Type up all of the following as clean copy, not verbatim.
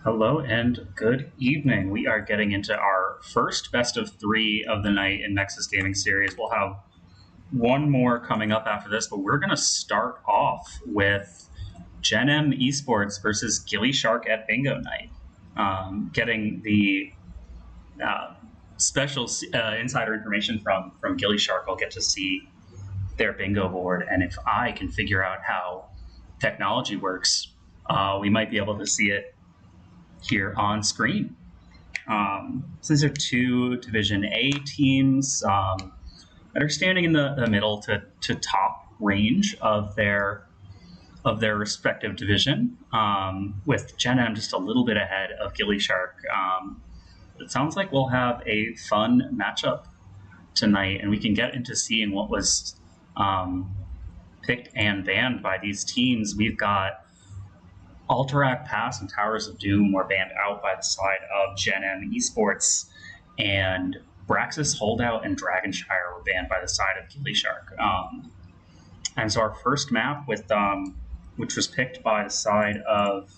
Hello and good evening. We are getting into our first best of three of the night in Nexus Gaming Series. We'll have one more coming up after this, but we're going to start off with Gen M Esports versus gillyShark at Bingo Night. Getting the special insider information from gillyShark, I'll get to see their bingo board, and if I can figure out how technology works, we might be able to see it here on screen. So these are two Division A teams that are standing in the middle to top range of their respective division, with Gen M just a little bit ahead of gillyShark. It sounds like we'll have a fun matchup tonight, and we can get into seeing what was picked and banned by these teams. We've got Alterac Pass and Towers of Doom were banned out by the side of Gen M Esports, and Braxis Holdout and Dragonshire were banned by the side of gillyShark. And so our first map, with which was picked by the side of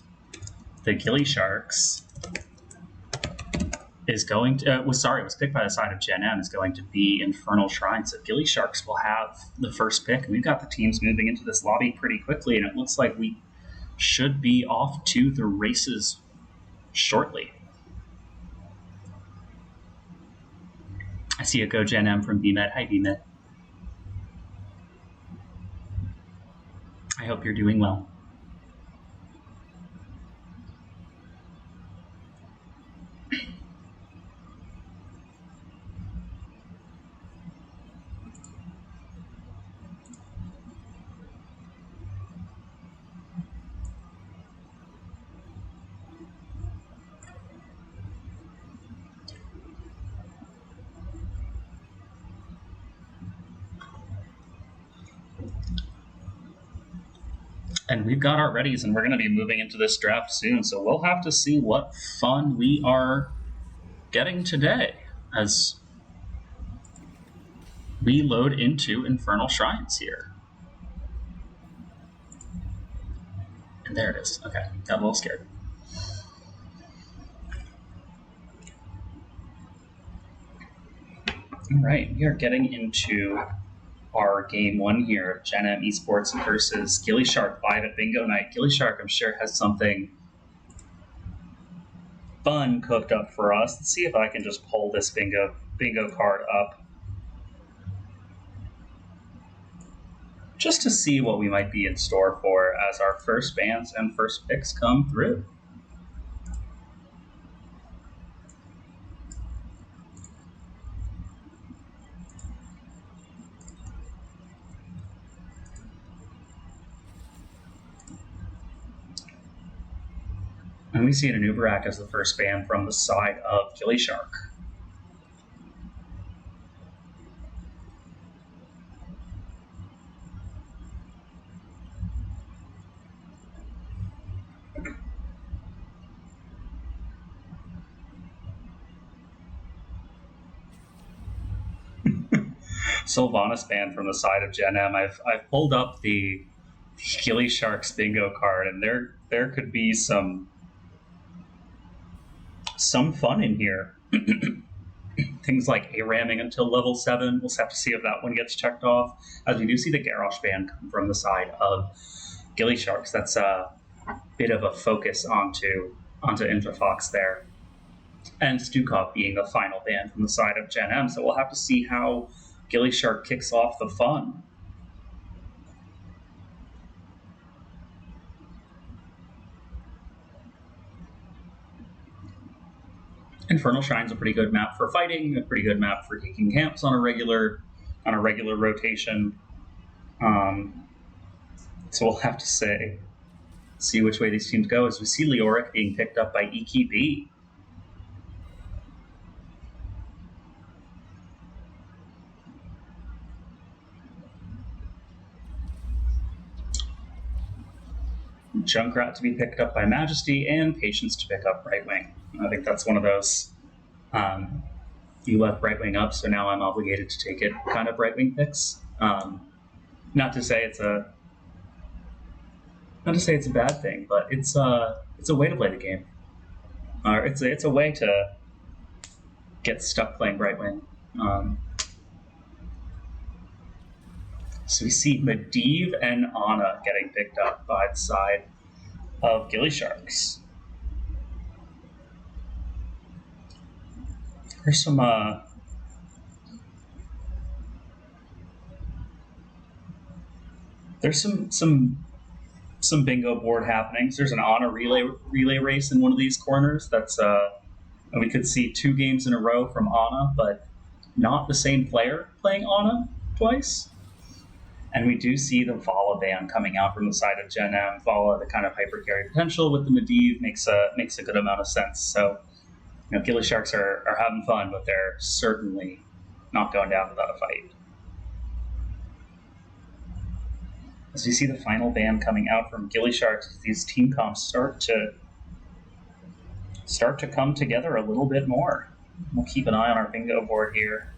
the gillySharks, was picked by the side of Gen M, is going to be Infernal Shrine. So gillySharks will have the first pick, and we've got the teams moving into this lobby pretty quickly, and it looks like we should be off to the races shortly. I see a Go Gen M from BMed. Hi, BMed. I hope you're doing well. And we've got our readies, and we're going to be moving into this draft soon, so we'll have to see what fun we are getting today as we load into Infernal Shrines here. And there it is. Okay, got a little scared. All right, we are getting into our game one here, Gen M Esports versus gillyShark live at Bingo Night. gillyShark, I'm sure, has something fun cooked up for us. Let's see if I can just pull this bingo card up, just to see what we might be in store for as our first bans and first picks come through. And we see an Anubarak as the first ban from the side of gillyShark. Sylvanas ban from the side of Gen M. I've pulled up the gillyShark's bingo card, and there could be some fun in here. Things like A-ramming until level 7. We'll have to see if that one gets checked off, as we do see the Garrosh ban come from the side of gillySharks. That's a bit of a focus onto Intrafox there. And Stukov being the final ban from the side of Gen M, so we'll have to see how gillyShark kicks off the fun. Infernal Shrine's a pretty good map for fighting, a pretty good map for taking camps on a regular rotation. So we'll have to see which way these teams go, as we see Leoric being picked up by EKB. Junkrat to be picked up by Majesty, and Patience to pick up Right Wing. I think that's one of those, you left Right Wing up, so now I'm obligated to take it kind of Right Wing picks. Not to say it's a bad thing, but it's a way to play the game. It's a way to get stuck playing right wing. So we see Medivh and Ana getting picked up by the side of gillySharks. There's some bingo board happenings. There's an Ana relay race in one of these corners. And we could see 2 games in a row from Ana, but not the same player playing Ana twice. And we do see the Vala ban coming out from the side of Gen M. Vala, the kind of hyper carry potential with the Medivh makes a good amount of sense. So, gillySharks are having fun, but they're certainly not going down without a fight. As we see the final ban coming out from gillySharks, these team comps start to come together a little bit more. We'll keep an eye on our bingo board here.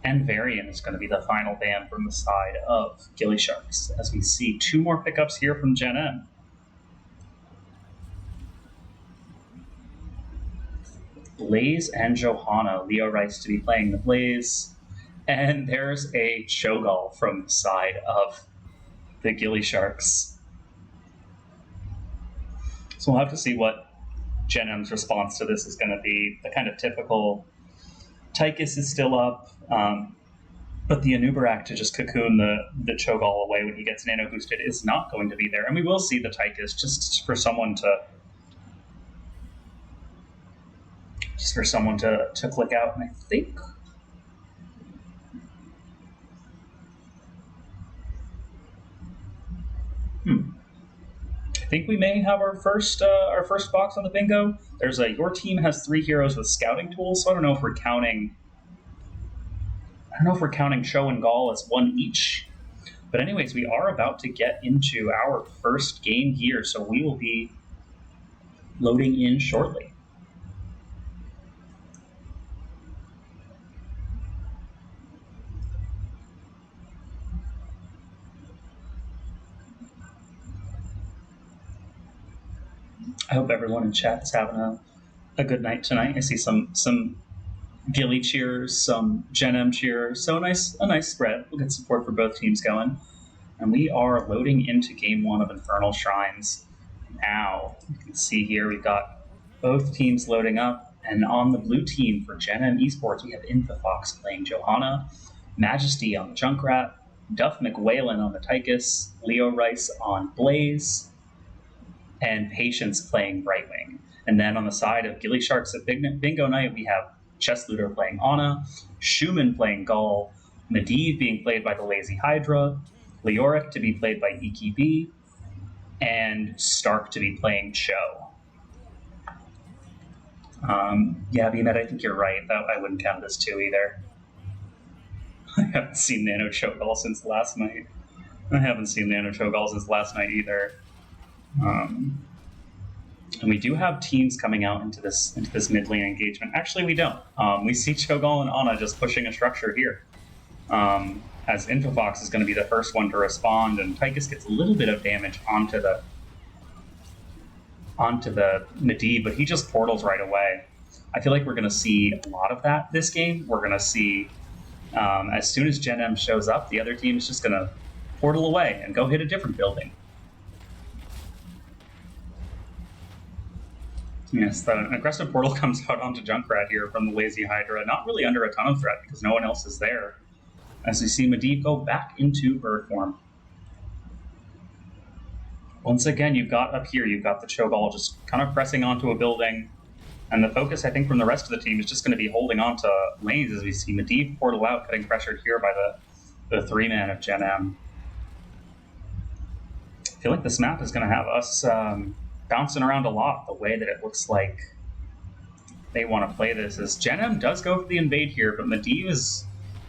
And Varian is going to be the final ban from the side of gillySharks, as we see 2 more pickups here from Gen M. Blaze and Johanna, Leo Rice to be playing the Blaze. And there's a Cho'Gall from the side of the gillySharks. So we'll have to see what Gen M's response to this is going to be. The kind of typical Tychus is still up, but the Anubarak to just cocoon the Cho'Gall away when he gets nano boosted is not going to be there. And we will see the Tychus just for someone to click out. And I think we may have our first box on the bingo. There's your team has 3 heroes with scouting tools, so I don't know if we're counting Cho and Gall as 1 each. But anyways, we are about to get into our first game here, so we will be loading in shortly. I hope everyone in chat is having a good night tonight. I see some Gilly cheers, some Gen M cheers, so a nice spread. We'll get support for both teams going. And we are loading into Game 1 of Infernal Shrines now. You can see here we've got both teams loading up, and on the blue team for Gen M Esports, we have Infafox playing Johanna, Majesty on the Junkrat, Duff McWhalen on the Tychus, Leo Rice on Blaze, and Patience playing Brightwing. And then on the side of gillySharks at Bingo Night, we have Chess Looter playing Ana, Schumann playing Gull, Medivh being played by the Lazy Hydra, Leoric to be played by EKB, and Stark to be playing Cho. Yeah, BMed, I think you're right. I wouldn't count this 2 either. I haven't seen Nano Cho'Gall since last night. I haven't seen Nano Cho'Gall since last night either. And we do have teams coming out into this mid lane engagement. Actually, we don't. We see Cho'Gall and Ana just pushing a structure here. As Infofox is going to be the first one to respond, and Tychus gets a little bit of damage onto the Medivh, but he just portals right away. I feel like we're going to see a lot of that this game. We're going to see, as soon as Gen M shows up, the other team is just going to portal away and go hit a different building. Yes, the aggressive portal comes out onto Junkrat here from the Lazy Hydra, not really under a ton of threat because no one else is there. As we see Medivh go back into bird form. Once again, you've got up here, you've got the Cho'Gall just kind of pressing onto a building. And the focus, I think, from the rest of the team is just going to be holding on to lanes as we see Medivh portal out, getting pressured here by the 3-man of Gen M. I feel like this map is going to have us bouncing around a lot. The way that it looks like they want to play this is Gen M does go for the invade here, but Medivh is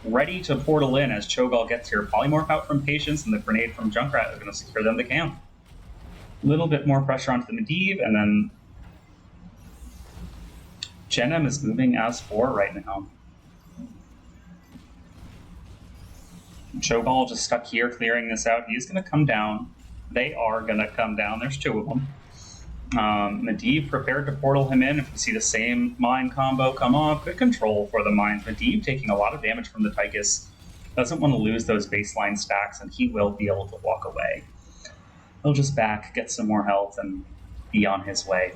ready to portal in as Cho'Gall gets here. Polymorph out from Patience, and the grenade from Junkrat is going to secure them the camp. A little bit more pressure onto the Medivh, and then Gen M is moving as 4 right now. Cho'Gall just stuck here clearing this out. He's going to come down. They are going to come down. There's 2 of them. Medivh prepared to portal him in. If we see the same mine combo come off, good control for the mines. Medivh taking a lot of damage from the Tychus. Doesn't want to lose those baseline stacks, and he will be able to walk away. He'll just back, get some more health, and be on his way.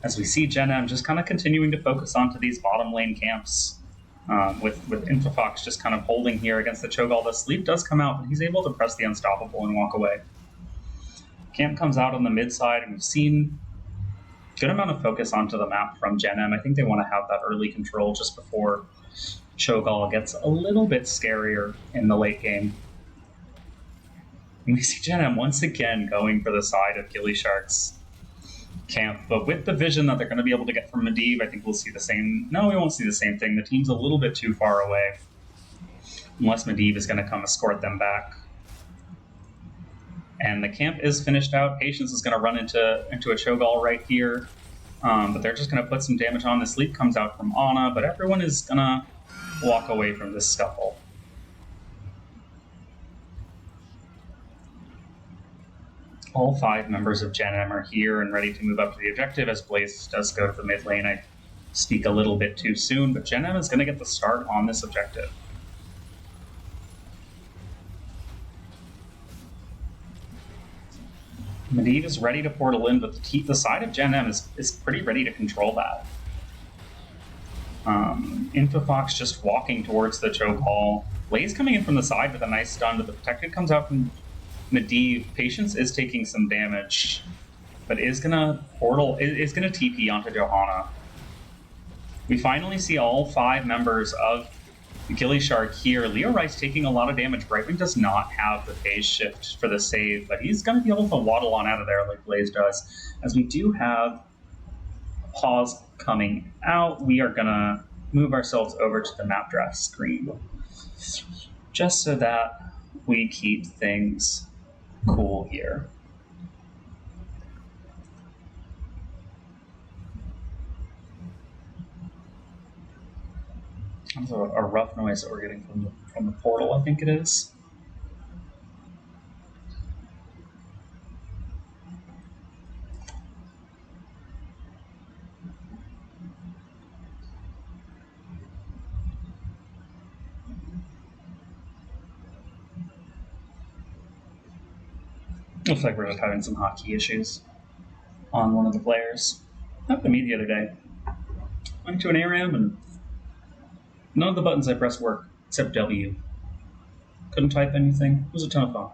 As we see GenM just kind of continuing to focus onto these bottom lane camps, with Infofox just kind of holding here against the Cho'Gall. The sleep does come out, but he's able to press the Unstoppable and walk away. Camp comes out on the mid side, and we've seen a good amount of focus onto the map from GenM. I think they want to have that early control just before Cho'Gall gets a little bit scarier in the late game. And we see GenM once again going for the side of gillyShark's camp, but with the vision that they're going to be able to get from Medivh, I think we'll see the same. No, we won't see the same thing. The team's a little bit too far away, unless Medivh is going to come escort them back. And the camp is finished out. Patience is going to run into a Cho'Gall right here, but they're just going to put some damage on. The sleep comes out from Ana, but everyone is going to walk away from this scuffle. All 5 members of GenM are here and ready to move up to the objective as Blaze does go to the mid lane. I speak a little bit too soon, but GenM is going to get the start on this objective. Medivh is ready to portal in, but the side of GenM is pretty ready to control that. Infofox just walking towards the Cho'Gall. Blaze coming in from the side with a nice stun, but the Protected comes out from Medivh. Patience is taking some damage, but is gonna TP onto Johanna. We finally see all 5 members of gillyShark here. Leo Rice taking a lot of damage. Brightwing does not have the phase shift for the save, but he's going to be able to waddle on out of there like Blaze does. As we do have pause coming out, we are going to move ourselves over to the map draft screen, just so that we keep things cool here. That's a rough noise that we're getting from the portal, I think it is. Looks like we're just having some hotkey issues on one of the players. Happened to me the other day. Went to an ARAM and none of the buttons I pressed work except W. Couldn't type anything. It was a ton of fun.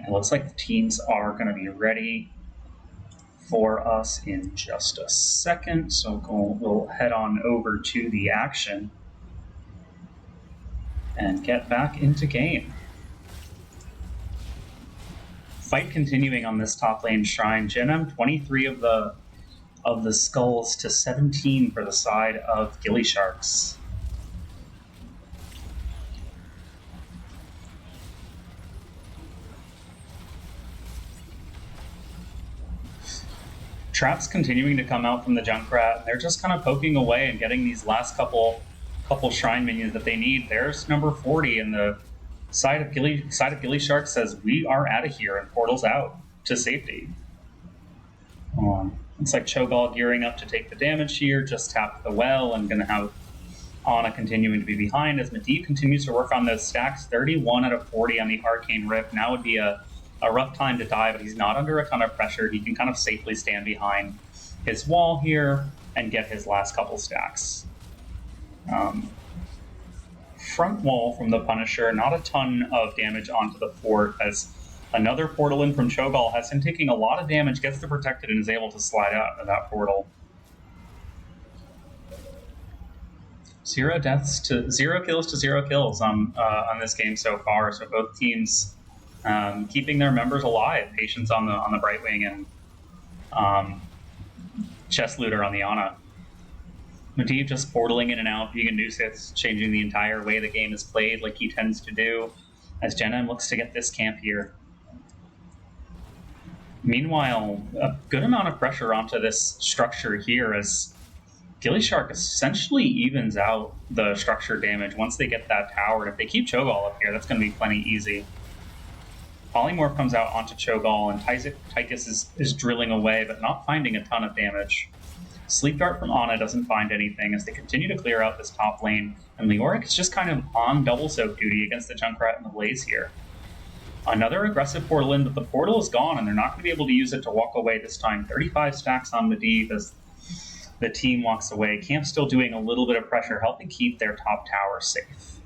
It looks like the teams are going to be ready for us in just a second, so we'll head on over to the action and get back into game. Fight continuing on this top lane shrine. GenM 23 of the skulls to 17 for the side of gillySharks. Traps continuing to come out from the Junkrat. They're just kind of poking away and getting these last couple shrine minions that they need. There's number 40, and the side of gillyShark says we are out of here and portals out to safety. Looks like Cho'Gall gearing up to take the damage here. Just tapped the well and going to have Ana continuing to be behind as Medivh continues to work on those stacks. 31 out of 40 on the Arcane Rift. Now would be a rough time to die, but he's not under a ton of pressure. He can kind of safely stand behind his wall here and get his last couple stacks. Front wall from the Punisher, not a ton of damage onto the fort, as another portal in from Cho'Gall has him taking a lot of damage, gets the protected, and is able to slide out of that portal. 0 deaths to 0 kills to 0 kills on this game so far. So both teams keeping their members alive. Patience on the Brightwing and Chest Looter on the Ana. Medivh just portaling in and out, being a nuisance, changing the entire way the game is played like he tends to do, as Jenna looks to get this camp here. Meanwhile, a good amount of pressure onto this structure here as gillyShark essentially evens out the structure damage once they get that tower. And if they keep Cho'Gall up here, that's going to be plenty easy. Polymorph comes out onto Cho'Gall, and Tychus is drilling away, but not finding a ton of damage. Sleep Dart from Ana doesn't find anything as they continue to clear out this top lane, and Leoric is just kind of on double soak duty against the Junkrat and the Blaze here. Another aggressive portal in, but the portal is gone, and they're not going to be able to use it to walk away this time. 35 stacks on Medivh as the team walks away. Camp still doing a little bit of pressure, helping keep their top tower safe.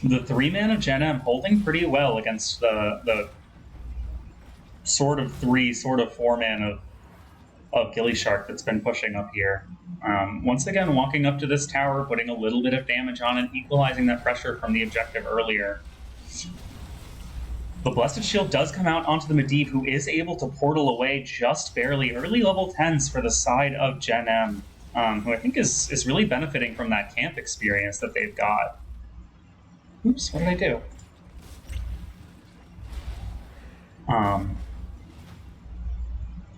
The 3-mana Gen holding pretty well against the sort of 3, sort of 4-man of gillyShark that's been pushing up here. Once again, walking up to this tower, putting a little bit of damage on it, equalizing that pressure from the objective earlier. The Blessed Shield does come out onto the Medivh, who is able to portal away just barely. Early level 10s for the side of Gen who I think is really benefiting from that camp experience that they've got. Oops, what did I do?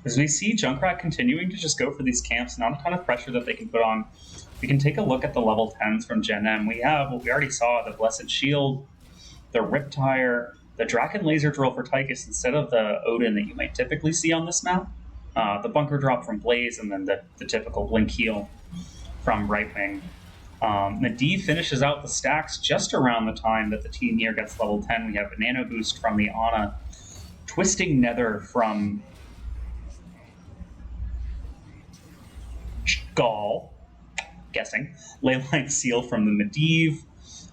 As we see Junkrat continuing to just go for these camps, not a ton of pressure that they can put on. We can take a look at the level 10s from Gen We have what we already saw, the Blessed Shield, the Riptire, the Draken Laser Drill for Tychus instead of the Odin that you might typically see on this map, the Bunker Drop from Blaze, and then the typical Blink Heal from Brightwing. Medivh finishes out the stacks just around the time that the team here gets level 10. We have a Nano Boost from the Ana, Twisting Nether from Gall, guessing, Leyline Seal from the Medivh,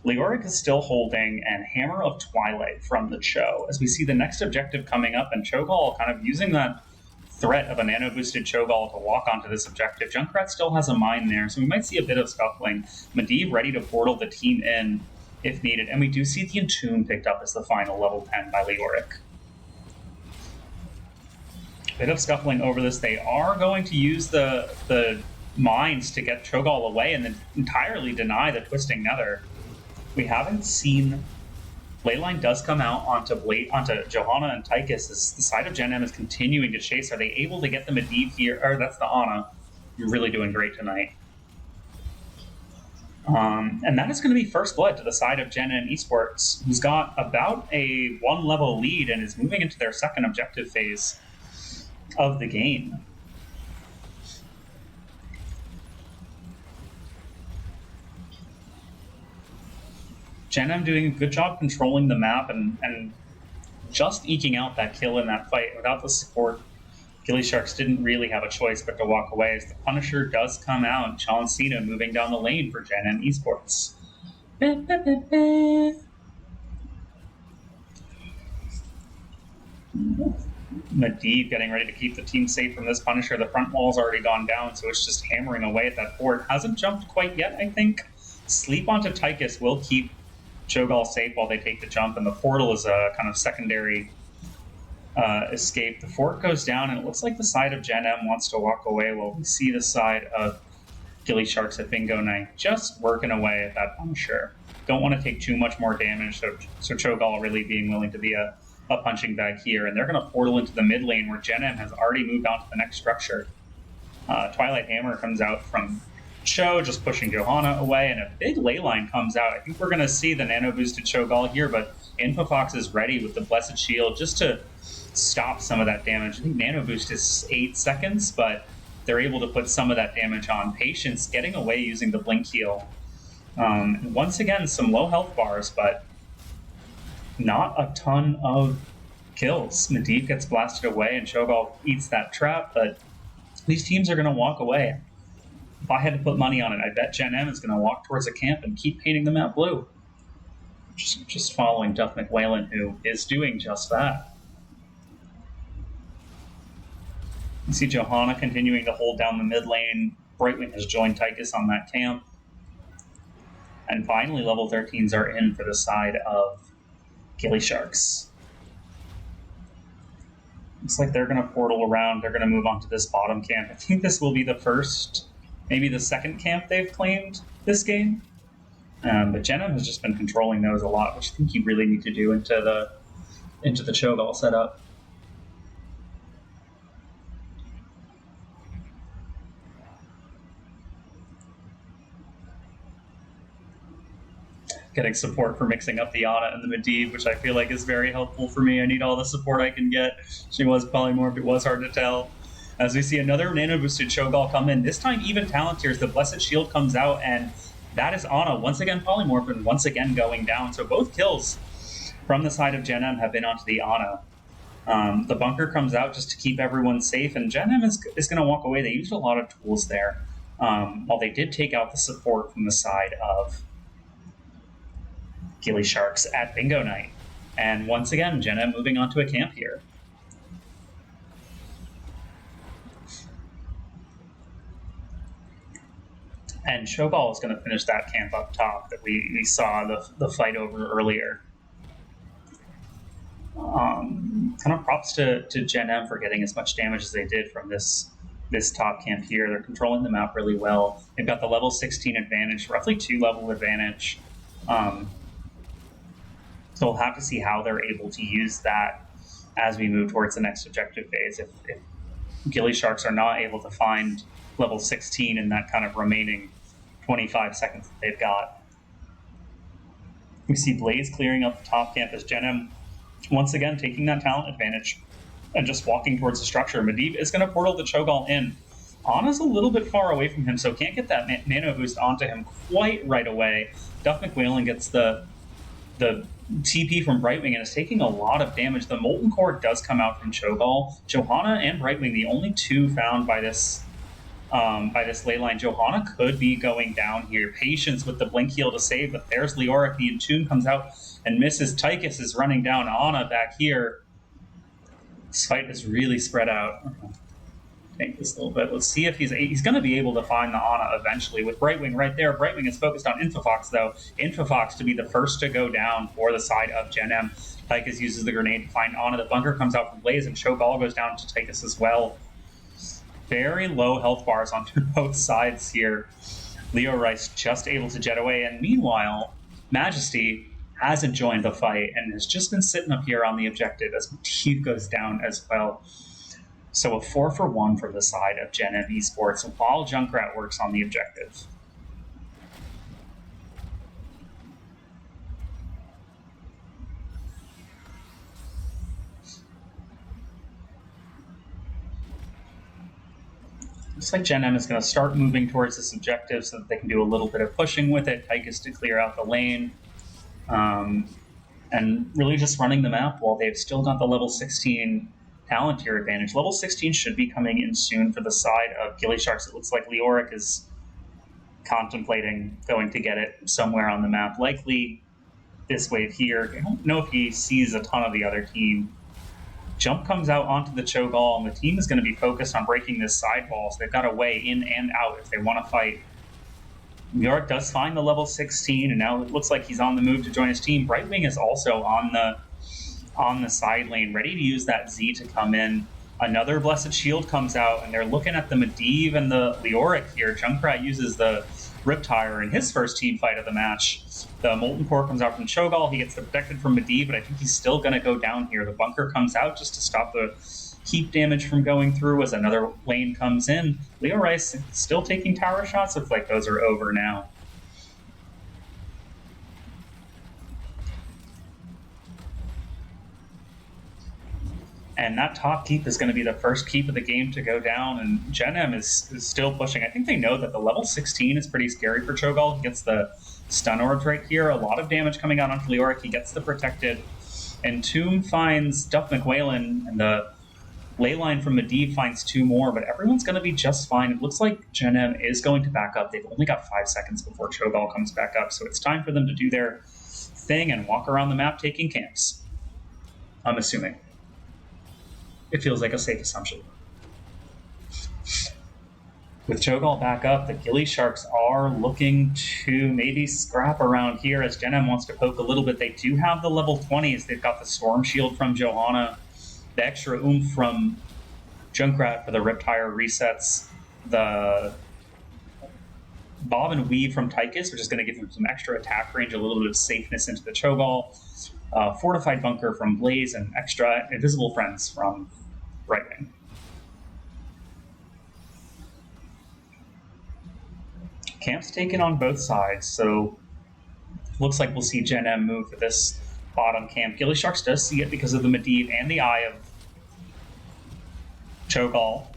Leoric is still holding, and Hammer of Twilight from the Cho. As we see the next objective coming up, and Cho'Gall kind of using that threat of a nano-boosted Cho'Gall to walk onto this objective. Junkrat still has a mine there, so we might see a bit of scuffling. Medivh ready to portal the team in if needed, and we do see the Entomb picked up as the final level 10 by Leoric. Bit of scuffling over this. They are going to use the mines to get Cho'Gall away and then entirely deny the Twisting Nether. We haven't seen... Leyline does come out onto Johanna and Tychus as the side of Gen is continuing to chase. Are they able to get the Medivh here? Or that's the Ana. You're really doing great tonight. And that is going to be first blood to the side of Gen and Esports, who's got about a 1-level lead and is moving into their second objective phase of the game. Gen doing a good job controlling the map and just eking out that kill in that fight. Without the support, gillySharks didn't really have a choice but to walk away as the Punisher does come out. Chalancina moving down the lane for Gen and Esports. Medivh getting ready to keep the team safe from this Punisher. The front wall's already gone down, so it's just hammering away at that fort. Hasn't jumped quite yet, I think. Sleep onto Tychus will keep Cho'Gall safe while they take the jump, and the portal is a kind of secondary escape. The fort goes down, and it looks like the side of Gen wants to walk away while we see the side of gillySharks at Bingo Night just working away at that Punisher. Don't want to take too much more damage, so Cho'Gall really being willing to be a punching bag here, and they're going to portal into the mid lane where Gen has already moved on to the next structure. Twilight Hammer comes out from Cho, just pushing Johanna away, and a big Leyline comes out. I think we're going to see the nano-boosted Cho'Gall here, but Infofox is ready with the Blessed Shield just to stop some of that damage. I think nano boost is 8 seconds, but they're able to put some of that damage on. Patience getting away using the Blink Heal. Once again, some low health bars, but not a ton of kills. Medivh gets blasted away and Cho'Gall eats that trap, but these teams are going to walk away. If I had to put money on it, I bet Gen M is going to walk towards a camp and keep painting the map blue. Just following Duff McWhalen, who is doing just that. You see Johanna continuing to hold down the mid lane. Brightwing has joined Tychus on that camp. And finally, level 13s are in for the side of gillySharks. Looks like they're going to portal around. They're going to move on to this bottom camp. I think this will be the first, maybe the second camp they've claimed this game. But Gen M has just been controlling those a lot, which I think you really need to do into the Cho'Gall setup. Getting support for mixing up the Ana and the Medivh, which I feel like is very helpful for me. I need all the support I can get. She was polymorphed, it was hard to tell. As we see another nano boosted Cho'Gall come in, this time even Talontiers, the Blessed Shield comes out, and that is Ana once again polymorphed and once again going down. So both kills from the side of Gen M have been onto the Ana. The bunker comes out just to keep everyone safe, and Gen M is going to walk away. They used a lot of tools there, while they did take out the support from the side of gillySharks at Bingo Night. And once again, Gen M moving on to a camp here. And Cho'Gall is going to finish that camp up top that we saw the fight over earlier. Kind of props to Gen M for getting as much damage as they did from this top camp here. They're controlling the map really well. They've got the level 16 advantage, roughly 2 level advantage. So we'll have to see how they're able to use that as we move towards the next objective phase. If gillySharks are not able to find level 16 in that kind of remaining 25 seconds that they've got. We see Blaze clearing up the top camp as Gen M once again taking that talent advantage and just walking towards the structure. Medivh is going to portal the Cho'Gall in. Ana's a little bit far away from him, so can't get that nano boost onto him quite right away. Duff McWhalen gets the TP from Brightwing and is taking a lot of damage. The Molten Core does come out from Cho'Gall. Johanna and Brightwing, the only two found by this ley line. Johanna could be going down here. Patience with the blink heal to save, but there's Leoric. The Entomb comes out and misses. Tychus is running down Ana back here. This fight is really spread out. Take this a little bit. Let's see if he's going to be able to find the Ana eventually with Brightwing right there. Brightwing is focused on Infofox, though. Infofox to be the first to go down for the side of Gen M. Tychus uses the grenade to find Ana. The bunker comes out from Blaze, and Cho'Gall goes down to Tychus as well. Very low health bars on both sides here. Leo Rice just able to jet away, and meanwhile, Majesty hasn't joined the fight and has just been sitting up here on the objective as Medivh goes down as well. So a 4-for-1 from the side of Gen M Esports while Junkrat works on the objective. Looks like Gen M is going to start moving towards this objective so that they can do a little bit of pushing with it. Tychus to clear out the lane. And really just running the map while they've still got the level 16 Talontier advantage. Level 16 should be coming in soon for the side of gillySharks. It looks like Leoric is contemplating going to get it somewhere on the map, likely this wave here. I don't know if he sees a ton of the other team. Jump comes out onto the Cho'Gall, and the team is going to be focused on breaking this side wall, so they've got a way in and out if they want to fight. Leoric does find the level 16, and now it looks like he's on the move to join his team. Brightwing is also on the side lane, ready to use that Z to come in. Another Blessed Shield comes out, and they're looking at the Medivh and the Leoric here. Junkrat uses the Riptire in his first team fight of the match. The Molten Core comes out from Cho'Gall. He gets the protected from Medivh, but I think he's still going to go down here. The bunker comes out just to stop the heap damage from going through as another lane comes in. Leo Rice still taking tower shots. Looks like those are over now. And that top keep is going to be the first keep of the game to go down, and Gen M is still pushing. I think they know that the level 16 is pretty scary for Cho'Gall. He gets the stun orbs right here. A lot of damage coming out onto Leoric. He gets the protected Entomb finds Duff McWhalen, and the Leyline from Medivh finds 2 more, but everyone's going to be just fine. It looks like Gen M is going to back up. They've only got 5 seconds before Cho'Gall comes back up, so it's time for them to do their thing and walk around the map taking camps. I'm assuming. It feels like a safe assumption. With Cho'Gall back up, the gillySharks are looking to maybe scrap around here as Gen M wants to poke a little bit. They do have the level 20s. They've got the Storm Shield from Johanna, the extra oomph from Junkrat for the Riptire resets, the Bob and Weave from Tychus, which is going to give him some extra attack range, a little bit of safeness into the Cho'Gall, Fortified Bunker from Blaze, and extra Invisible Friends from Brightwing. Camps taken on both sides, so looks like we'll see Gen M move to this bottom camp. gillySharks does see it because of the Medivh and the Eye of Cho'Gall.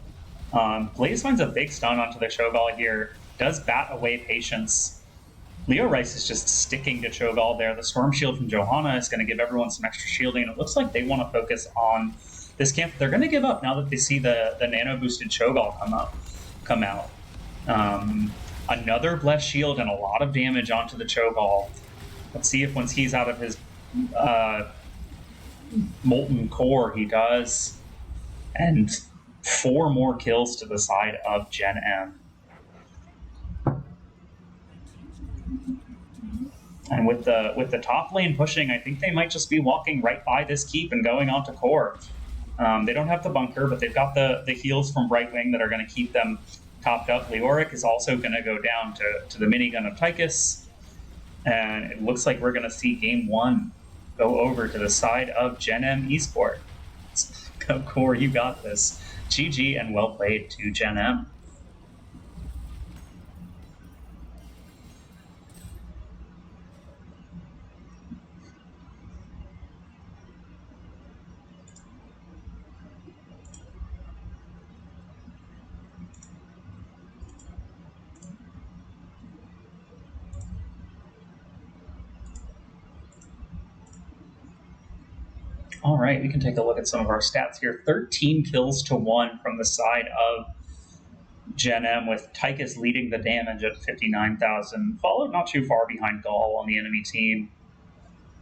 Blaze finds a big stun onto the Cho'Gall here, does bat away Patience. Leo Rice is just sticking to Cho'Gall there. The Storm Shield from Johanna is going to give everyone some extra shielding, and it looks like they want to focus on this camp. They're going to give up now that they see the nano-boosted Cho'Gall come out. Another Blessed Shield and a lot of damage onto the Cho'Gall. Let's see if once he's out of his Molten Core, he does. And 4 more kills to the side of Gen M. And with the top lane pushing, I think they might just be walking right by this keep and going on to core. They don't have the bunker, but they've got the heals from Brightwing that are going to keep them topped up. Leoric is also going to go down to the minigun of Tychus. And it looks like we're going to see game 1 go over to the side of Gen M Esports. Go core, you got this. GG and well played to Gen M. All right, we can take a look at some of our stats here. 13 kills to 1 from the side of Gen M, with Tychus leading the damage at 59,000, followed not too far behind Gall on the enemy team.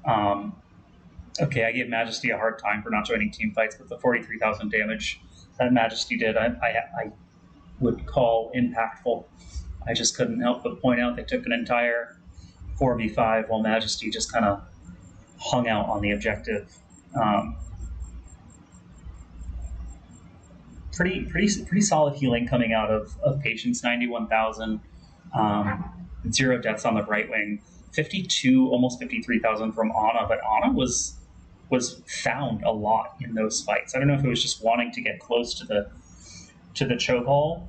Okay, I gave Majesty a hard time for not joining team fights, but the 43,000 damage that Majesty did, I would call impactful. I just couldn't help but point out they took an entire 4v5 while Majesty just kind of hung out on the objective. Pretty solid healing coming out of Patience, 91,000, 0 deaths on the Brightwing, 52, almost 53,000 from Ana, but Ana was found a lot in those fights. I don't know if it was just wanting to get close to the Cho'Gall,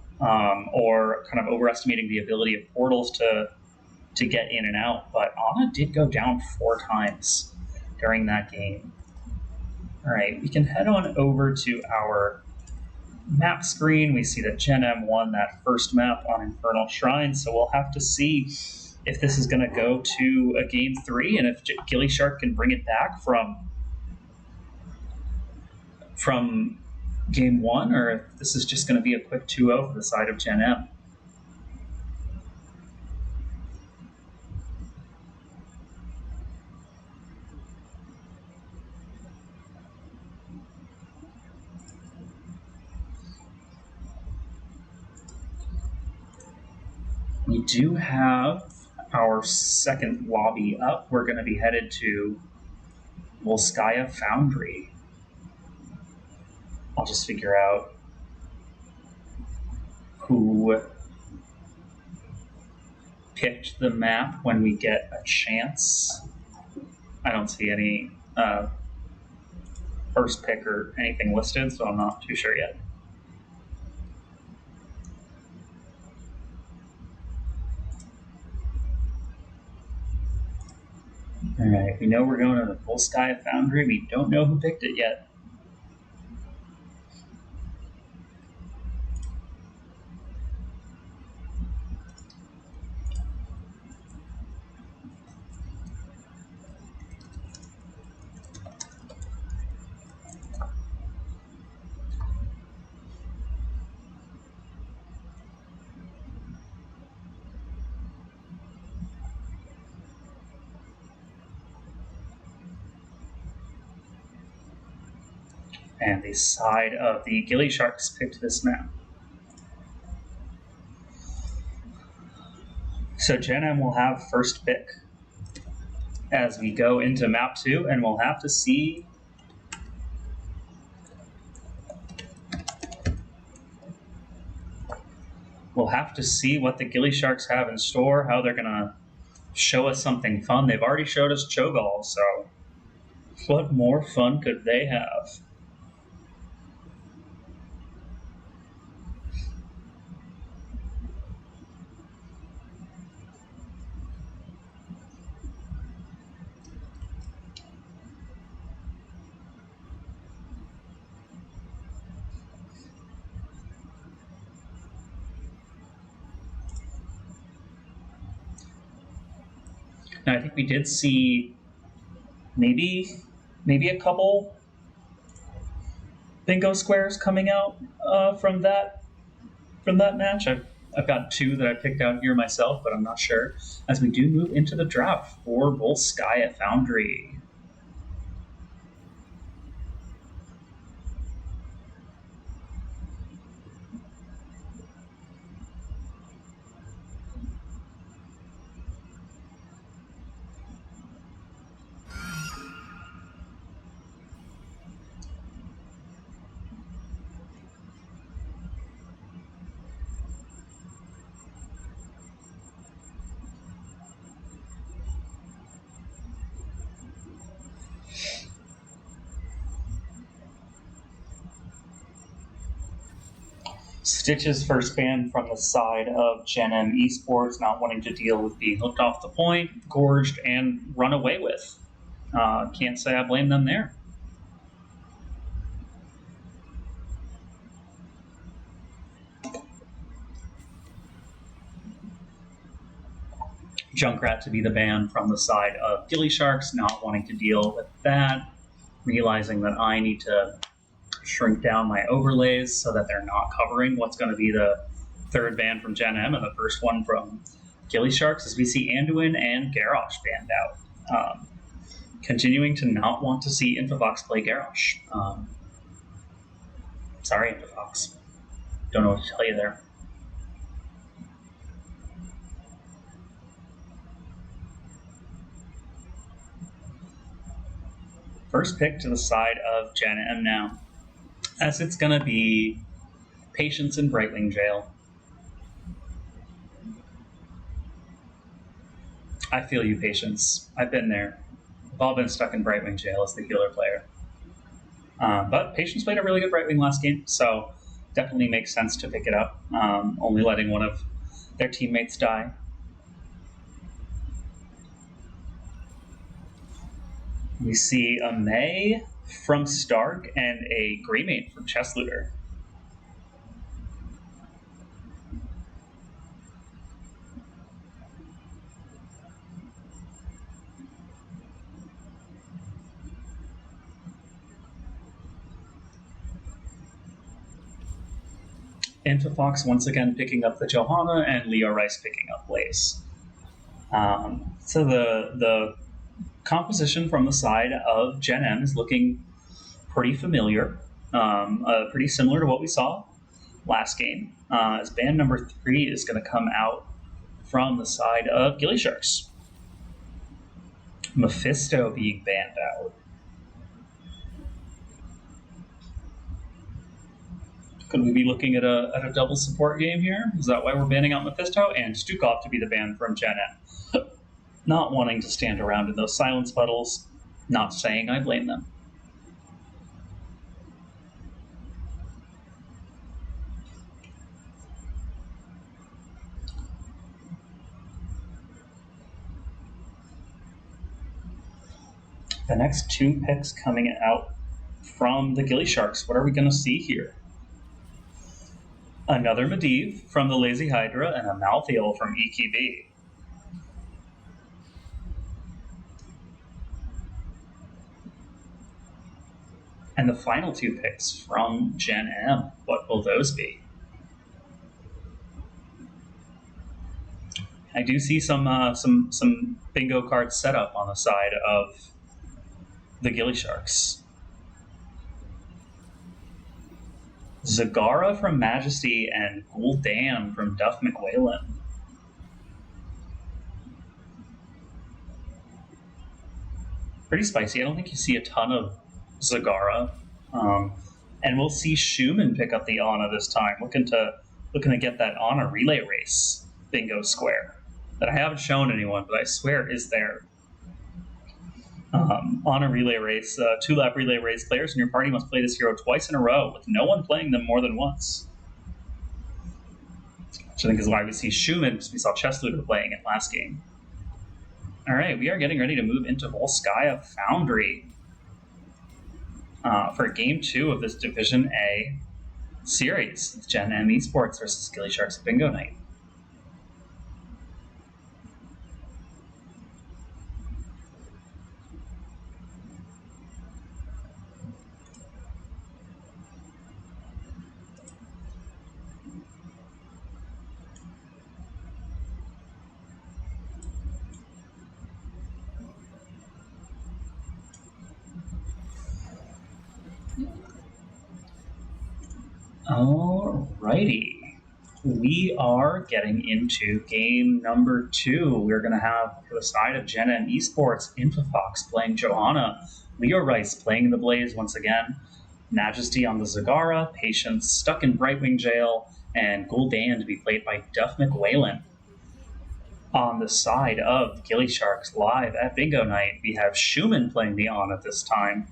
or kind of overestimating the ability of portals to get in and out, but Ana did go down 4 times during that game. All right, we can head on over to our map screen. We see that Gen M won that first map on Infernal Shrine, so we'll have to see if this is going to go to a game 3 and if gillyShark can bring it back from game 1, or if this is just going to be a quick 2-0 for the side of Gen M. We do have our second lobby up. We're going to be headed to Volskaya Foundry. I'll just figure out who picked the map when we get a chance. I don't see any first pick or anything listed, so I'm not too sure yet. All right, we know we're going to the Volskaya Foundry. We don't know who picked it yet. And the side of the gillySharks picked this map. So Gen M will have first pick as we go into map 2, and we'll have to see what the gillySharks have in store, how they're gonna show us something fun. They've already showed us Cho'Gall, so what more fun could they have? Now, I think we did see maybe a couple bingo squares coming out from that match. I've got 2 that I picked out here myself, but I'm not sure. As we do move into the draft for Volskaya Foundry. Stitch's first ban from the side of Gen M Esports, not wanting to deal with being hooked off the point, gorged, and run away with. Can't say I blame them there. Junkrat to be the ban from the side of gillySharks, not wanting to deal with that, realizing that I need to shrink down my overlays so that they're not covering what's going to be the third ban from Gen M and the first one from gillySharks, as we see Anduin and Garrosh banned out. Continuing to not want to see Infofox play Garrosh. Sorry, Infofox. Don't know what to tell you there. First pick to the side of Gen M now, as it's going to be Patience in Brightwing Jail. I feel you, Patience. I've been there. We've all been stuck in Brightwing Jail as the healer player. But Patience played a really good Brightwing last game, so definitely makes sense to pick it up, only letting one of their teammates die. We see a May from Stark and a Greymane from Chesslooter. Infofox once again picking up the Johanna, and Leo Rice picking up Blaze. So the composition from the side of Gen M is looking pretty familiar, pretty similar to what we saw last game. As ban number 3 is going to come out from the side of gillySharks. Mephisto being banned out. Could we be looking at a double support game here? Is that why we're banning out Mephisto? And Stukov to be the ban from Gen M. Not wanting to stand around in those silence puddles, not saying I blame them. The next 2 picks coming out from the gillySharks. What are we going to see here? Another Medivh from the Lazy Hydra and a Malthael from EQB. And the final 2 picks from Gen M. What will those be? I do see some bingo cards set up on the side of the gillySharks. Zagara from Majesty and Gul'dan from Duff McWhalen. Pretty spicy. I don't think you see a ton of Zagara. And we'll see Schumann pick up the Ana this time, looking to get that Ana relay race bingo square that I haven't shown anyone, but I swear is there. Ana relay race, 2-lap relay race. Players in your party must play this hero twice in a row, with no one playing them more than once. Which I think is why we see Schumann, because we saw Chessluder playing it last game. All right, we are getting ready to move into Volskaya Foundry for Game 2 of this Division A series. It's Gen M Esports versus gillyShark's Bingo Night. Alrighty, we are getting into game number 2. We're going to have, for the side of Gen M Esports, Infafox playing Johanna, Leo Rice playing the Blaze once again, Majesty on the Zagara, Patience stuck in Brightwing Jail, and Gul'dan to be played by Duff McWhalen. On the side of gillySharks live at Bingo Night, we have Schumann playing the Ana this time,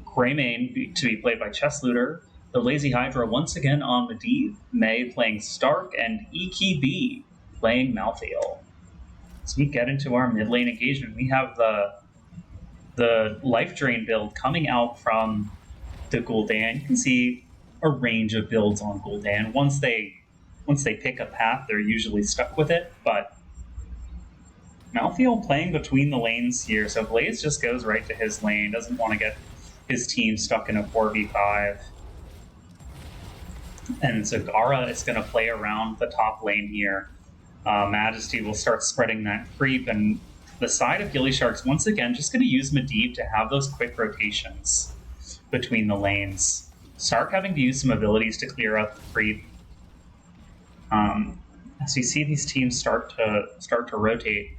Greymane to be played by Chessluder, the Lazy Hydra once again on Medivh, May playing Stark, and EKB playing Malthael. As we get into our mid lane engagement, we have the Life Drain build coming out from the Gul'dan. You can see a range of builds on Gul'dan. Once they pick a path, they're usually stuck with it, but Malthael playing between the lanes here, so Blaze just goes right to his lane, doesn't want to get his team stuck in a 4v5. And Zagara is going to play around the top lane here. Majesty will start spreading that creep, and the side of gillySharks once again just going to use Medivh to have those quick rotations between the lanes. Stark having to use some abilities to clear out the creep. As you see these teams start to rotate.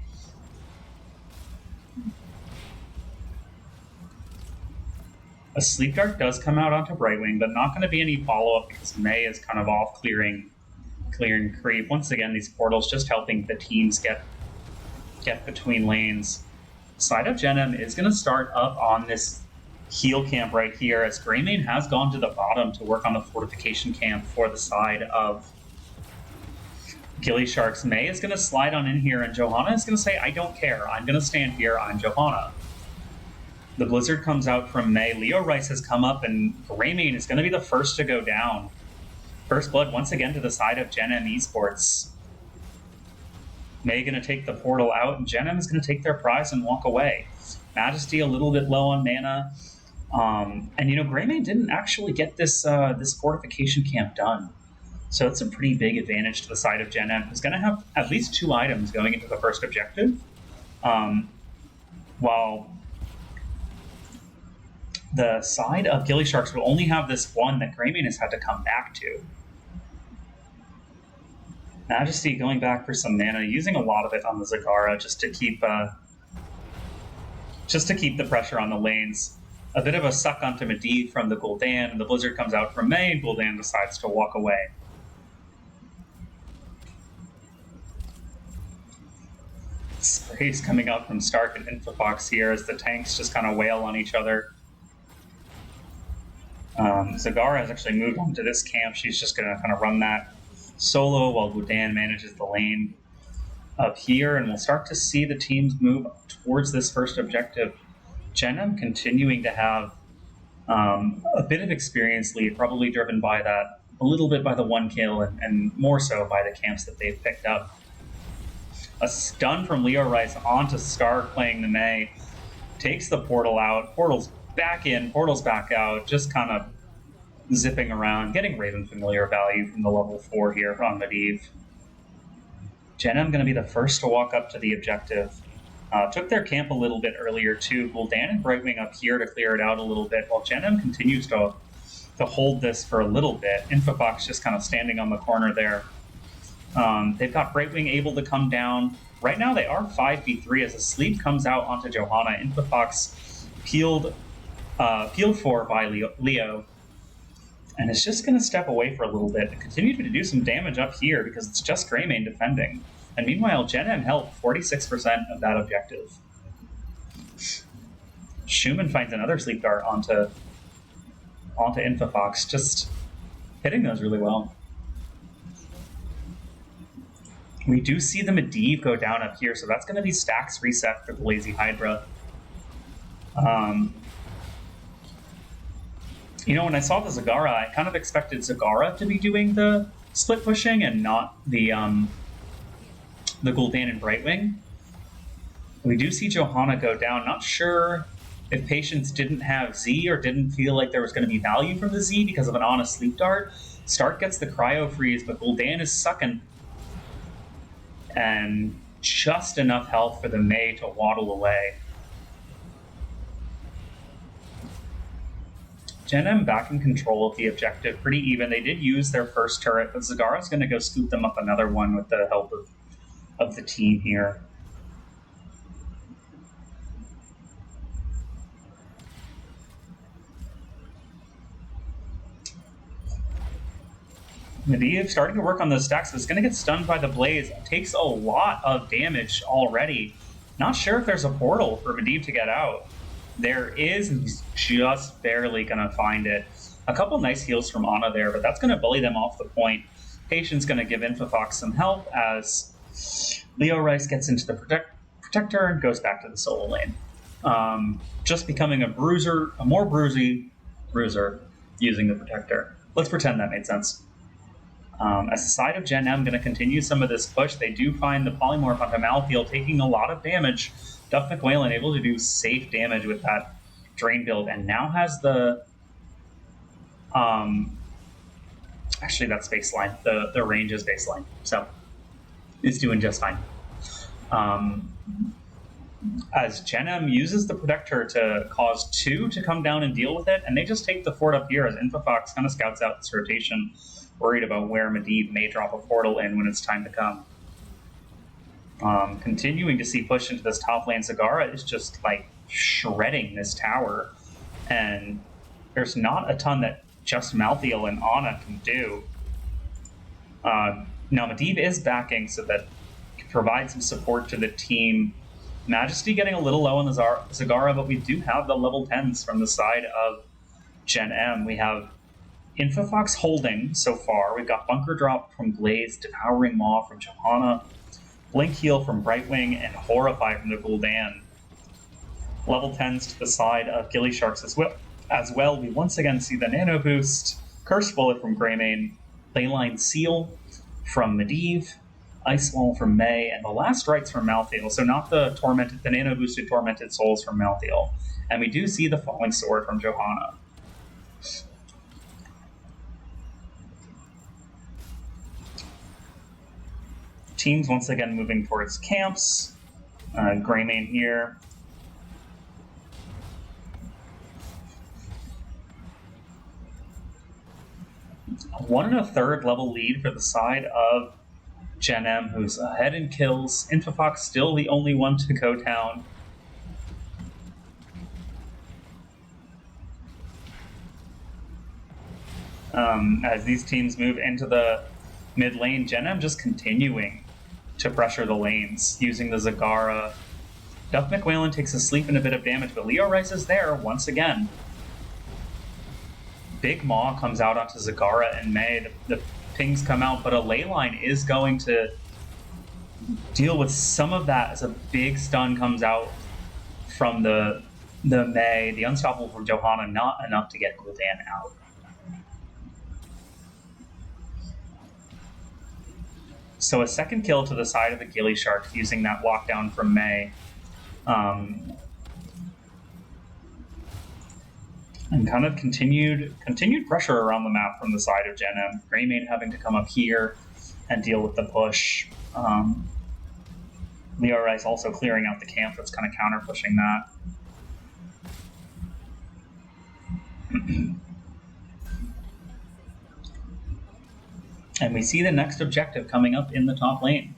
A Sleep Dart does come out onto Brightwing, but not going to be any follow-up because May is kind of off clearing creep. Once again, these portals just helping the teams get between lanes. Side of Gen M is going to start up on this heal camp right here, as Greymane has gone to the bottom to work on the fortification camp for the side of gillySharks. May is going to slide on in here, and Johanna is going to say, I don't care. I'm going to stand here. I'm Johanna. The Blizzard comes out from May. Leo Rice has come up, and Greymane is going to be the first to go down. First blood once again to the side of Gen M Esports. May going to take the portal out, and Gen M is going to take their prize and walk away. Majesty a little bit low on mana. And, Greymane didn't actually get this fortification camp done. So it's a pretty big advantage to the side of Gen M, who's going to have at least 2 items going into the first objective. While the side of gillySharks will only have this one that Greymane has had to come back to. Majesty going back for some mana, using a lot of it on the Zagara just to keep the pressure on the lanes. A bit of a suck onto Medivh from the Gul'dan, and the Blizzard comes out from May, and Gul'dan decides to walk away. Sprays coming out from Stark and Infafox here as the tanks just kind of wail on each other. Zagara has actually moved on to this camp. She's just going to kind of run that solo while Gul'dan manages the lane up here, and we'll start to see the teams move towards this first objective. Gen M continuing to have a bit of experience lead, probably driven by that, a little bit by the 1 kill, and more so by the camps that they've picked up. A stun from Leo Rice onto Stark playing the May, takes the portal out, portal's back in, portal's back out, just kind of zipping around, getting Raven Familiar value from the level 4 here on Medivh. Gen M going to be the first to walk up to the objective. Took their camp a little bit earlier too. Gul'dan and Brightwing up here to clear it out a little bit, while Gen M continues to to hold this for a little bit. Infofox just kind of standing on the corner there. They've got Brightwing able to come down. Right now they are 5v3 as a sleep comes out onto Johanna. Infofox peeled for by Leo. And it's just going to step away for a little bit and continue to do some damage up here because it's just Greymane defending. And meanwhile, Gen M held 46% of that objective. Schumann finds another sleep dart onto Infofox, just hitting those really well. We do see the Medivh go down up here, so that's going to be stacks reset for the Lazy Hydra. You know, when I saw the Zagara, I kind of expected Zagara to be doing the split pushing and not the Gul'dan and Brightwing. We do see Johanna go down. Not sure if Patience didn't have Z or didn't feel like there was going to be value from the Z because of an Ana Sleep Dart. Stark gets the Cryo Freeze, but Gul'dan is sucking. And just enough health for the Mei to waddle away. Gen M back in control of the objective, pretty even. They did use their first turret, but Zagara's going to go scoop them up another one with the help of the team here. Medivh starting to work on those stacks, but it's going to get stunned by the Blaze. It takes a lot of damage already. Not sure if there's a portal for Medivh to get out. There is, and he's just barely going to find it. A couple nice heals from Ana there, but that's going to bully them off the point. Patience going to give Infofox some help as Leo Rice gets into the Protector and goes back to the solo lane. Just becoming a more bruisy bruiser using the Protector. Let's pretend that made sense. As the side of Gen M going to continue some of this push, they do find the Polymorph onto Malthael taking a lot of damage. Duff McWhalen able to do safe damage with that Drain build, and now has the... actually, that's baseline. The range is baseline, so it's doing just fine. As Gen M uses the Protector to cause 2 to come down and deal with it, and they just take the fort up here as Infofox kind of scouts out this rotation, worried about where Medivh may drop a portal in when it's time to come. Continuing to see push into this top lane. Zagara is just like shredding this tower, and there's not a ton that just Malthael and Ana can do. Now Medivh is backing so that can provide some support to the team. Majesty getting a little low on the Zagara, but we do have the level 10s from the side of Gen M. We have Infofox holding so far. We've got Bunker Drop from Blaze, Devouring Maw from Johanna, Blink Heal from Brightwing, and Horrify from the Gul'dan. Level 10s to the side of gillySharks as well. We once again see the Nano Boost, Curse Bullet from Greymane, Leyline Seal from Medivh, Ice Wall from Mei, and the last rites from Malthael. So not the Nano Boosted Tormented Souls from Malthael. And we do see the Falling Sword from Johanna. Teams once again moving towards camps. Greymane here. A 1 1/3 level lead for the side of Gen M, who's ahead in kills. Infofox still the only one to go down. As these teams move into the mid lane, Gen M just continuing to pressure the lanes, using the Zagara. Duff McWhalen takes a sleep and a bit of damage, but Leo Rice is there once again. Big Maw comes out onto Zagara and Mei. The pings come out, but a Leyline is going to deal with some of that as a big stun comes out from the Mei. The Unstoppable from Johanna, not enough to get Gul'dan out. So a second kill to the side of the gillyShark using that lockdown from Mei. And kind of continued pressure around the map from the side of Gen M. Greymane having to come up here and deal with the push. Leo Rice also clearing out the camp that's kind of counter-pushing that. And we see the next objective coming up in the top lane.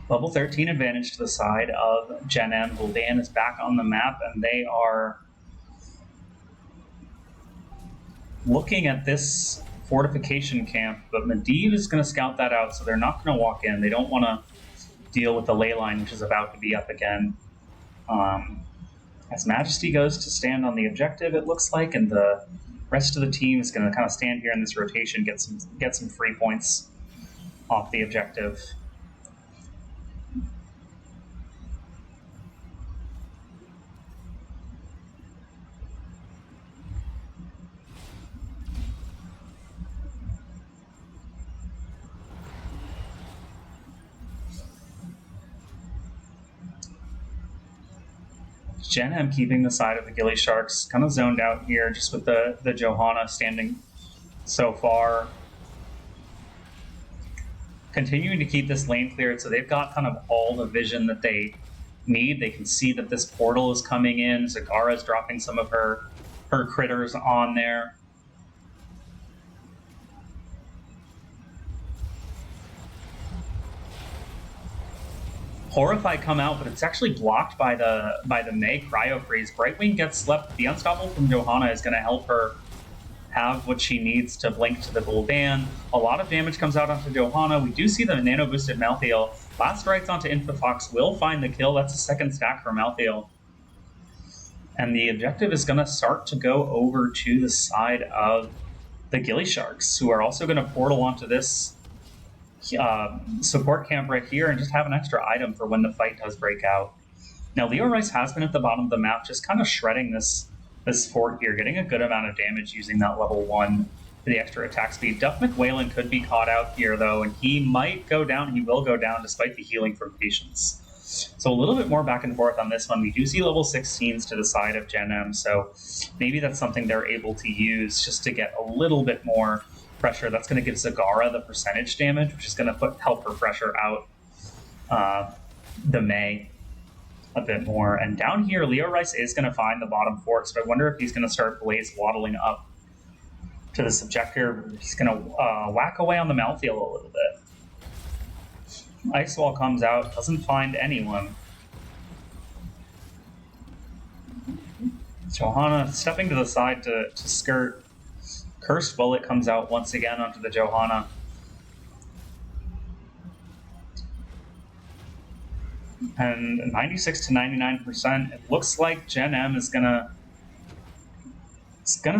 Level 13 advantage to the side of Gen M. Gul'dan is back on the map, and they are looking at this fortification camp, but Medivh is going to scout that out, so they're not going to walk in. They don't want to deal with the ley line, which is about to be up again. As Majesty goes to stand on the objective, it looks like, and the rest of the team is going to kind of stand here in this rotation, get some free points off the objective. Gen M keeping the side of the gillySharks, kind of zoned out here just with the Johanna standing so far. Continuing to keep this lane cleared, so they've got kind of all the vision that they need. They can see that this portal is coming in. Zagara's dropping some of her critters on there. Horrify come out, but it's actually blocked by the Mei Cryo Freeze. Brightwing gets left. The Unstoppable from Johanna is going to help her have what she needs to blink to the Gul'dan. A lot of damage comes out onto Johanna. We do see the nano boosted Malthael. Last strikes onto Infofox will find the kill. That's a second stack for Malthael. And the objective is going to start to go over to the side of the gillySharks, who are also going to portal onto this support camp right here and just have an extra item for when the fight does break out. Now, Leo Rice has been at the bottom of the map, just kind of shredding this fort here, getting a good amount of damage using that level 1 for the extra attack speed. Duff McWhalen could be caught out here, though, and he might go down. He will go down despite the healing from Patience. So a little bit more back and forth on this one. We do see level 16s to the side of Gen M, so maybe that's something they're able to use just to get a little bit more pressure. That's going to give Zagara the percentage damage, which is going to help her pressure out the Mei a bit more. And down here, Leo Rice is going to find the bottom fort, so I wonder if he's going to start Blaze waddling up to this objective. He's going to whack away on the Malthael a little bit. Ice Wall comes out, doesn't find anyone. Johanna stepping to the side to skirt. Cursed Bullet comes out once again onto the Johanna. And 96 to 99%. It looks like Gen M is gonna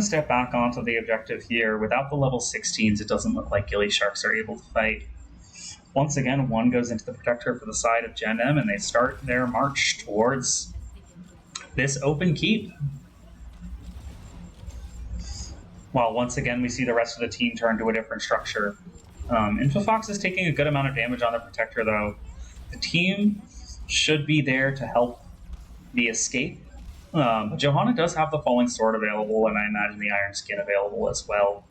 step back onto the objective here. Without the level 16s, it doesn't look like gillySharks are able to fight. Once again, one goes into the Protector for the side of Gen M, and they start their march towards this open keep. While once again, we see the rest of the team turn to a different structure. Infofox is taking a good amount of damage on the Protector, though. The team should be there to help the escape. But Johanna does have the Falling Sword available, and I imagine the Iron Skin available as well.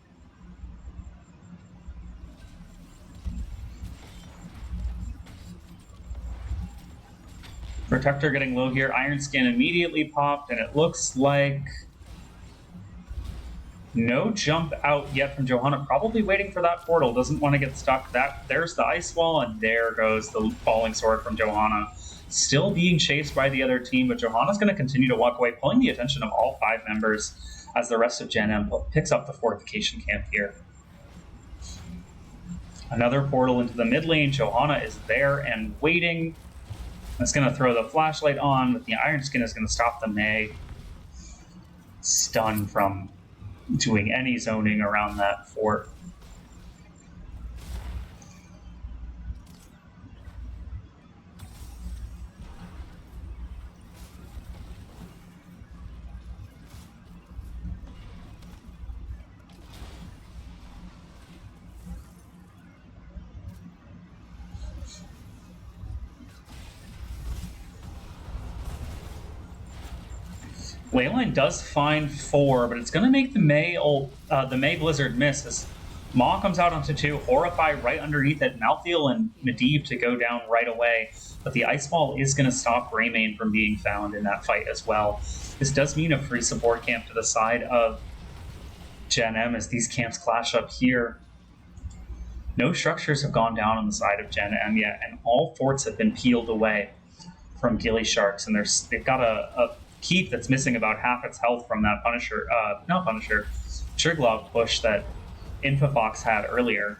Protector getting low here. Iron Skin immediately popped, and it looks like no jump out yet from Johanna. Probably waiting for that portal. Doesn't want to get stuck. There's the Ice Wall, and there goes the Falling Sword from Johanna. Still being chased by the other team, but Johanna's going to continue to walk away, pulling the attention of all 5 members as the rest of Gen M picks up the fortification camp here. Another portal into the mid lane. Johanna is there and waiting. It's going to throw the flashlight on, but the Iron Skin is going to stop the Mei. Stun from doing any zoning around that fort. Leyline does find 4, but it's going to make the Mei Blizzard miss as Maw comes out onto 2, Horrify right underneath it, Malthael and Medivh to go down right away, but the Ice Wall is going to stop Greymane from being found in that fight as well. This does mean a free support camp to the side of Gen M as these camps clash up here. No structures have gone down on the side of Gen M yet, and all forts have been peeled away from gillySharks, and they've got a keep that's missing about half its health from that Triglov push that Infafox had earlier.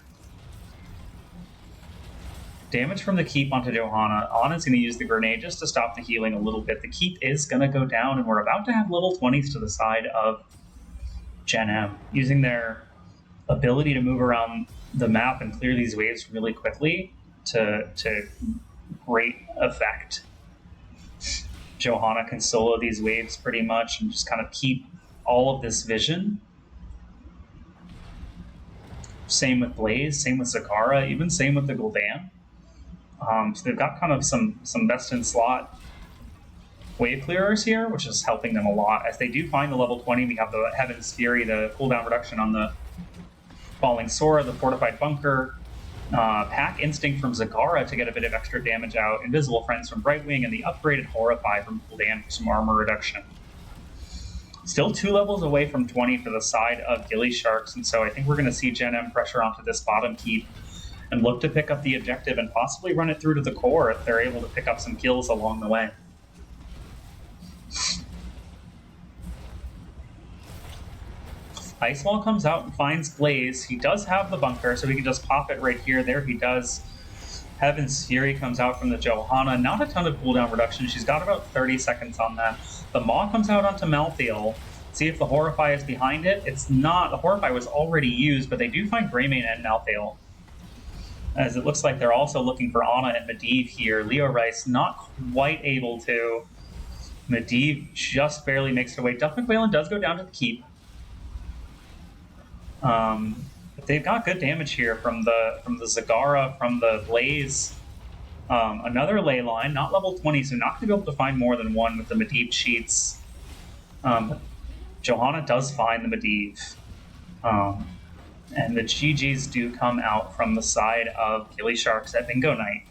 Damage from the keep onto Johanna. Anna's going to use the grenade just to stop the healing a little bit. The keep is going to go down, and we're about to have level 20s to the side of Gen M, using their ability to move around the map and clear these waves really quickly to great effect. Johanna can solo these waves pretty much and just kind of keep all of this vision. Same with Blaze, same with Zagara, even same with the Gul'dan. So they've got kind of some best-in-slot wave clearers here, which is helping them a lot. As they do find the level 20, we have the Heaven's Fury, the cooldown reduction on the Falling Sora, the Fortified Bunker, Pack Instinct from Zagara to get a bit of extra damage out, Invisible Friends from Brightwing, and the upgraded Horrify from Gul'dan for some armor reduction. Still 2 levels away from 20 for the side of gillySharks, and so I think we're going to see Gen M pressure onto this bottom keep and look to pick up the objective and possibly run it through to the core if they're able to pick up some kills along the way. Ice Wall comes out and finds Blaze. He does have the bunker, so he can just pop it right here. There he does. Heaven's Fury comes out from the Johanna. Not a ton of cooldown reduction. She's got about 30 seconds on that. The Maw comes out onto Malthael. See if the Horrify is behind it. It's not. The Horrify was already used, but they do find Greymane and Malthael, as it looks like they're also looking for Anna and Medivh here. Leo Rice not quite able to. Medivh just barely makes her way. Duff McWhalen does go down to the keep. But they've got good damage here from the Zagara, from the Blaze. Another ley line, not level 20, so not going to be able to find more than one with the Medivh cheats. Johanna does find the Medivh. And the GGs do come out from the side of gillySharks at Bingo Night.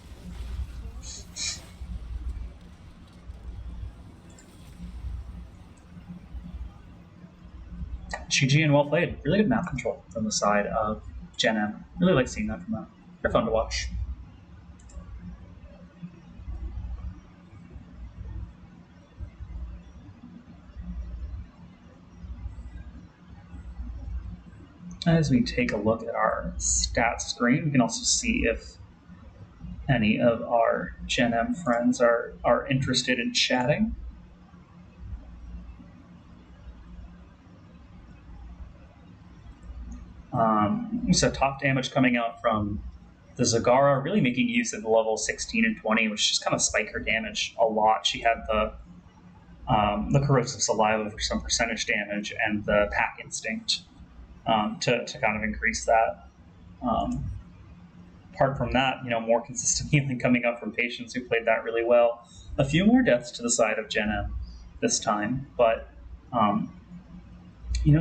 GG and well played. Really good map control from the side of Gen M. Really like seeing that from them. They're fun to watch. As we take a look at our stats screen, we can also see if any of our Gen M friends are interested in chatting. So top damage coming out from the Zagara, really making use of the level 16 and 20, which just kind of spike her damage a lot. She had the Corrosive Saliva for some percentage damage and the Pack Instinct to kind of increase that. Apart from that, more consistent healing coming up from Patience, who played that really well. A few more deaths to the side of Gen M this time, but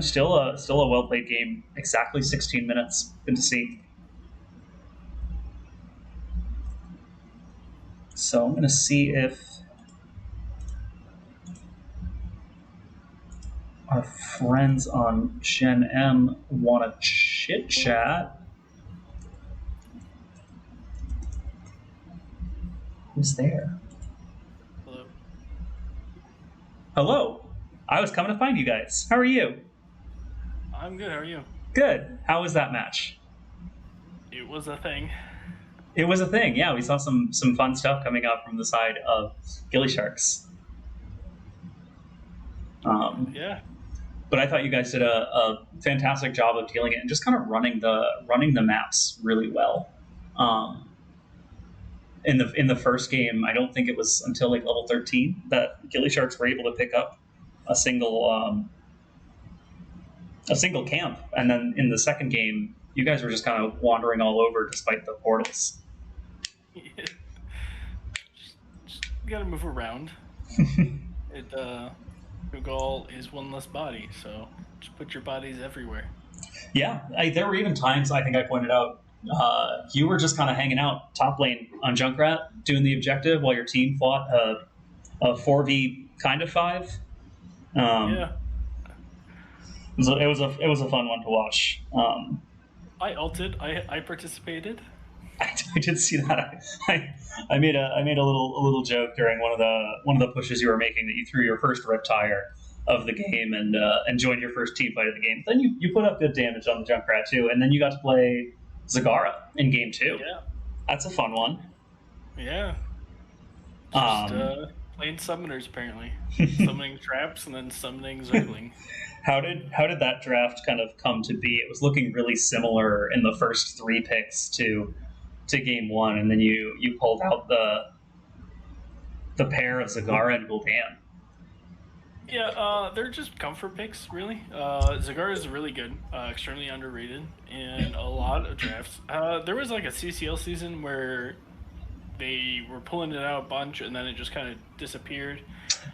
still a well played game. Exactly 16 minutes. Good to see. So I'm going to see if our friends on Gen M want to chit chat. Who's there? Hello. Hello. I was coming to find you guys. How are you? I'm good. How are you? Good. How was that match? It was a thing. It was a thing. Yeah, we saw some fun stuff coming out from the side of gillySharks. Yeah. But I thought you guys did a fantastic job of dealing it and just kind of running the maps really well. In the first game, I don't think it was until like level 13 that gillySharks were able to pick up a single camp, and then in the second game, you guys were just kind of wandering all over despite the portals. Yeah. Just gotta move around. Ugal is one less body, so just put your bodies everywhere. Yeah, there were even times I think I pointed out you were just kind of hanging out top lane on Junkrat doing the objective while your team fought a 4v kind of 5. Yeah, It was a fun one to watch. I ulted. I participated. I did see that. I made a little joke during one of the pushes you were making that you threw your first Reptire of the game and joined your first team fight of the game. Then you put up good damage on the Junkrat too, and then you got to play Zagara in game 2. Yeah, That's a fun one. yeah. Just Um, playing summoners apparently, summoning traps and then summoning Zergling. how did that draft kind of come to be? It was looking really similar in the first 3 picks to game 1, and then you pulled out the pair of Zagara and Gul'dan. Yeah, they're just comfort picks, really. Zagara is really good, extremely underrated in a lot of drafts. There was like a CCL season where they were pulling it out a bunch and then it just kind of disappeared.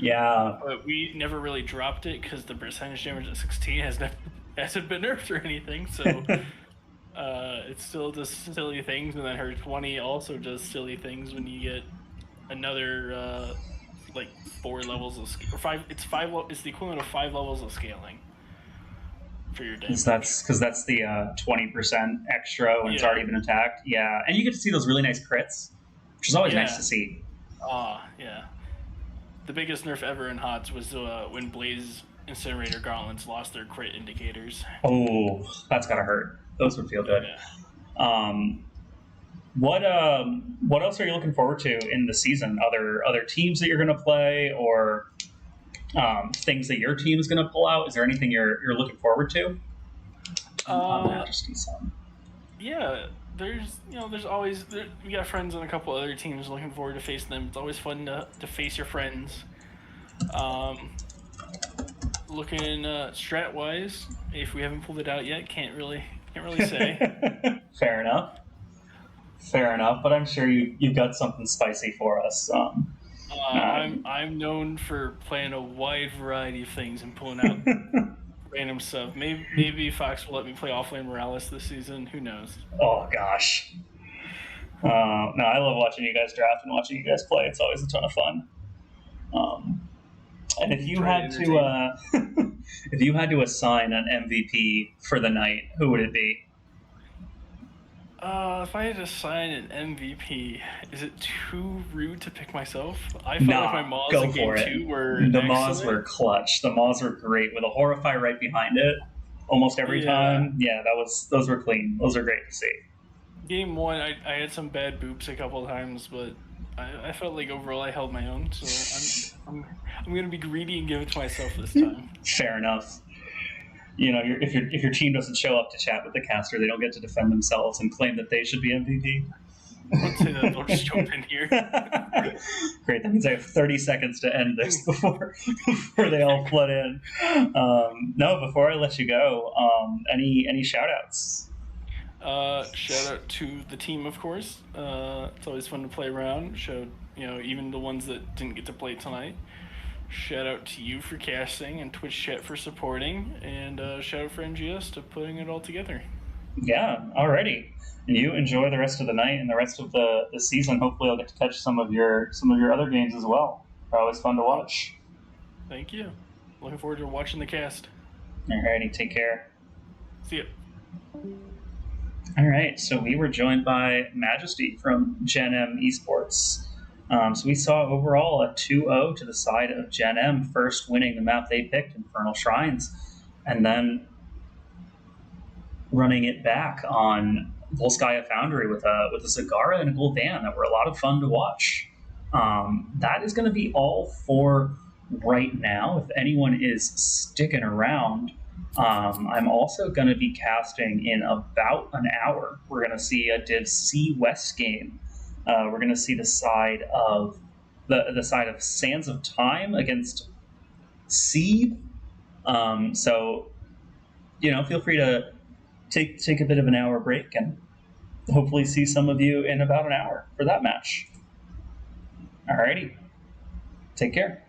Yeah, But we never really dropped it because the percentage damage at 16 hasn't been nerfed or anything. So it still does silly things, and then her 20 also does silly things when you get another like 4 levels of or 5. It's 5. It's the equivalent of 5 levels of scaling for your damage. because that's the 20% extra when it's already been attacked. Yeah, and you get to see those really nice crits, which is always nice to see. Yeah. The biggest nerf ever in HOTS was when Blaze Incinerator Gauntlets lost their crit indicators. Oh, that's gotta hurt. Those would feel good. Yeah. What else are you looking forward to in the season? Other teams that you're going to play, or things that your team is going to pull out? Is there anything you're looking forward to? Majesty Sun. Yeah, there's always we got friends on a couple other teams. Looking forward to facing them. It's always fun to face your friends. Looking strat wise, if we haven't pulled it out yet, can't really say. Fair enough. But I'm sure you've got something spicy for us. I'm known for playing a wide variety of things and pulling out random stuff. Maybe Fox will let me play offlane Morales this season. Who knows? Oh gosh. No, I love watching you guys draft and watching you guys play. It's always a ton of fun. And if you had to, if you had to assign an MVP for the night, who would it be? If I had to assign an MVP, is it too rude to pick myself? I felt like my Maws in game 2 were The excellent. Maws were clutch. The Maws were great with a Horrify right behind it almost every time. Yeah, those were clean. Those are great to see. Game 1, I had some bad boops a couple of times, but I felt like overall I held my own. So I'm gonna be greedy and give it to myself this time. Fair enough. You know, if your team doesn't show up to chat with the caster, they don't get to defend themselves and claim that they should be MVP. Don't say that. They'll just jump in here. Great. That means I have 30 seconds to end this before they all flood in. No, before I let you go, any shout outs? Shout out to the team, of course. It's always fun to play around. Even the ones that didn't get to play tonight. Shout out to you for casting and Twitch chat for supporting, and shout out for NGS to putting it all together. Yeah, alrighty. And you enjoy the rest of the night and the rest of the season. Hopefully, I'll get to catch some of your other games as well. They're always fun to watch. Thank you. Looking forward to watching the cast. Alrighty, take care. See ya. All right, so we were joined by Majesty from Gen M Esports. So we saw overall a 2-0 to the side of Gen M, first winning the map they picked, Infernal Shrines, and then running it back on Volskaya Foundry with a Zagara and a Gul'dan that were a lot of fun to watch. That is going to be all for right now. If anyone is sticking around, I'm also going to be casting in about an hour. We're going to see a Div C West game. We're going to see the side of Sands of Time against Seed. So, feel free to take a bit of an hour break and hopefully see some of you in about an hour for that match. Alrighty, take care.